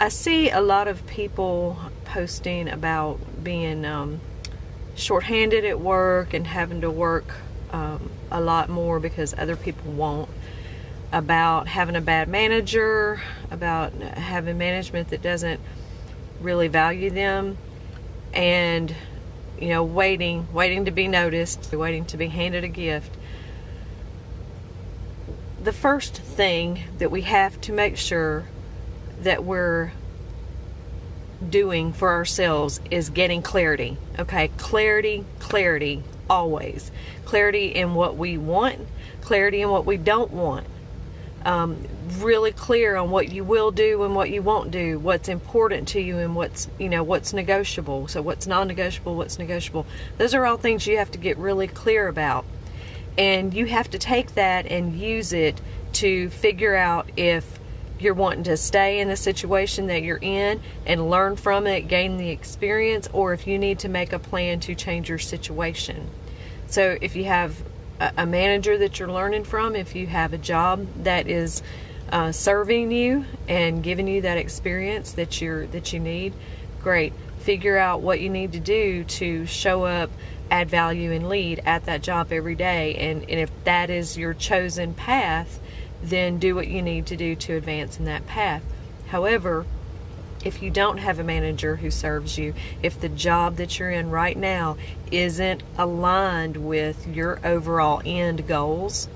I see a lot of people posting about being shorthanded at work and having to work a lot more because other people won't, about having a bad manager, about having management that doesn't really value them, and waiting to be noticed, waiting to be handed a gift. The first thing that we have to make sure that we're doing for ourselves is getting clarity. Okay, clarity, always. Clarity in what we want, clarity in what we don't want. Really clear on what you will do and what you won't do, what's important to you and what's negotiable. So what's non-negotiable, what's negotiable. Those are all things you have to get really clear about. And you have to take that and use it to figure out if you're wanting to stay in the situation that you're in and learn from it, gain the experience, or if you need to make a plan to change your situation. So if you have a manager that you're learning from, if you have a job that is serving you and giving you that experience that you need, great. Figure out what you need to do to show up, add value, and lead at that job every day. And if that is your chosen path, then do what you need to do to advance in that path. However, if you don't have a manager who serves you, if the job that you're in right now isn't aligned with your overall end goals,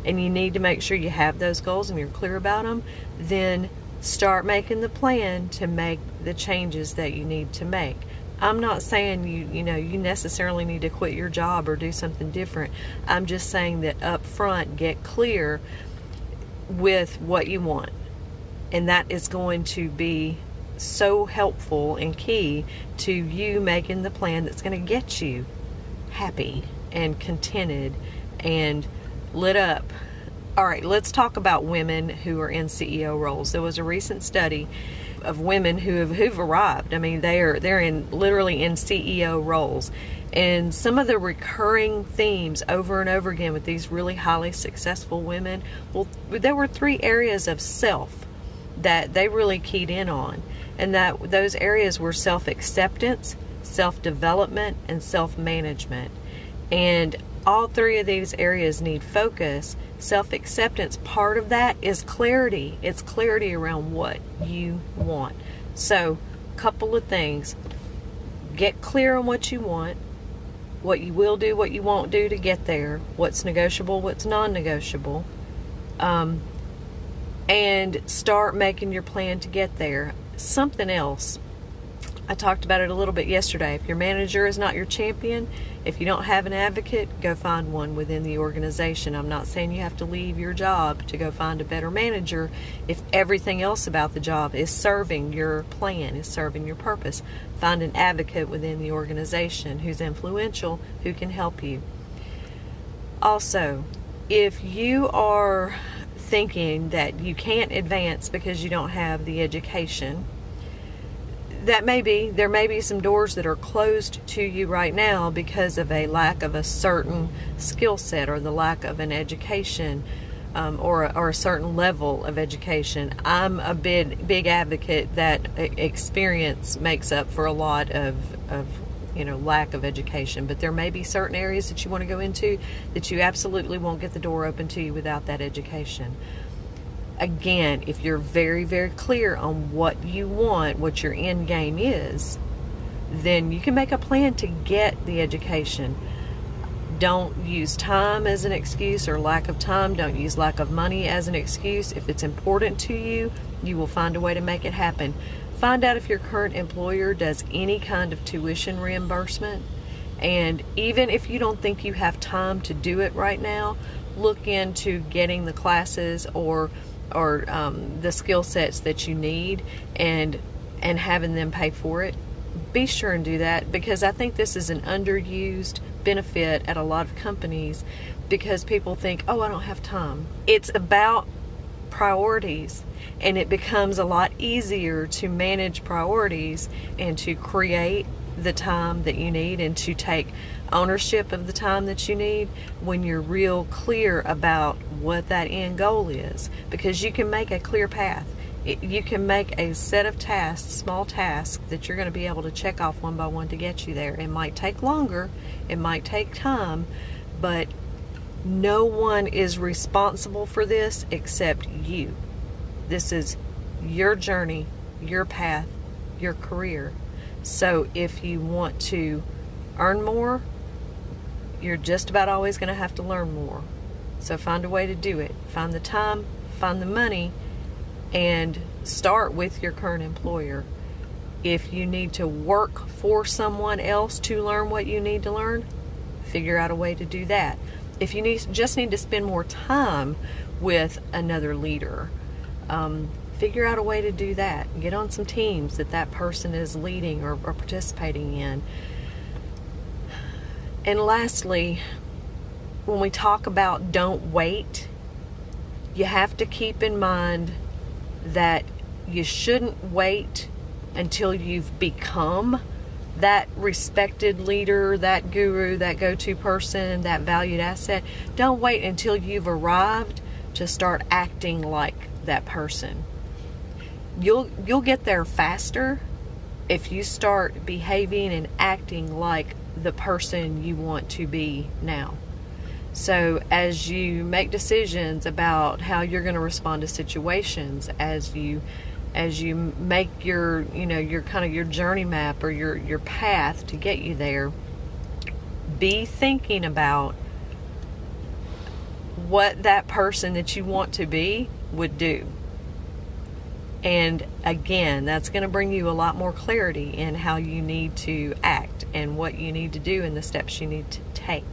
and you need to make sure you have those goals and you're clear about them, then start making the plan to make the changes that you need to make. I'm not saying you necessarily need to quit your job or do something different. I'm just saying that up front, get clear with what you want. And that is going to be so helpful and key to you making the plan that's going to get you happy and contented and lit up. All right, let's talk about women who are in CEO roles. There was a recent study of women who've arrived. I mean, they're literally in CEO roles. And some of the recurring themes over and over again with these really highly successful women, well, there were 3 areas of self that they really keyed in on. And that those areas were self-acceptance, self-development, and self-management. And all 3 of these areas need focus. Self-acceptance, part of that is clarity. It's clarity around what you want. So, couple of things. Get clear on what you want, what you will do, what you won't do to get there, what's negotiable, what's non-negotiable, and start making your plan to get there. Something else, I talked about it a little bit yesterday. If your manager is not your champion, if you don't have an advocate, go find one within the organization. I'm not saying you have to leave your job to go find a better manager if everything else about the job is serving your plan, is serving your purpose. Find an advocate within the organization who's influential, who can help you. Also, if you are thinking that you can't advance because you don't have the education, there may be some doors that are closed to you right now because of a lack of a certain skill set or the lack of an education or a certain level of education. I'm a big advocate that experience makes up for a lot of lack of education, but there may be certain areas that you want to go into that you absolutely won't get the door open to you without that education. Again, if you're very, very clear on what you want, what your end game is, then you can make a plan to get the education. Don't use time as an excuse or lack of time. Don't use lack of money as an excuse. If it's important to you, you will find a way to make it happen. Find out if your current employer does any kind of tuition reimbursement. And even if you don't think you have time to do it right now, look into getting the classes or the skill sets that you need and having them pay for it. Be sure and do that, because I think this is an underused benefit at a lot of companies because people think, oh, I don't have time. It's about priorities, and it becomes a lot easier to manage priorities and to create the time that you need and to take ownership of the time that you need when you're real clear about what that end goal is, because you can make a clear path. You can make a set of tasks, small tasks, that you're going to be able to check off one by one to get you there. It might take longer, it might take time, but no one is responsible for this except you. This is your journey, your path, your career. So if you want to earn more, you're just about always going to have to learn more. So find a way to do it. Find the time, find the money, and start with your current employer. If you need to work for someone else to learn what you need to learn, figure out a way to do that. If you just need to spend more time with another leader, figure out a way to do that. Get on some teams that person is leading or participating in. And lastly, when we talk about don't wait, you have to keep in mind that you shouldn't wait until you've become that respected leader, that guru, that go-to person, that valued asset. Don't wait until you've arrived to start acting like that person. You'll get there faster if you start behaving and acting like the person you want to be now. So as you make decisions about how you're going to respond to situations, as you make your kind of your journey map or your path to get you there, be thinking about what that person that you want to be would do. And again, that's going to bring you a lot more clarity in how you need to act and what you need to do and the steps you need to take.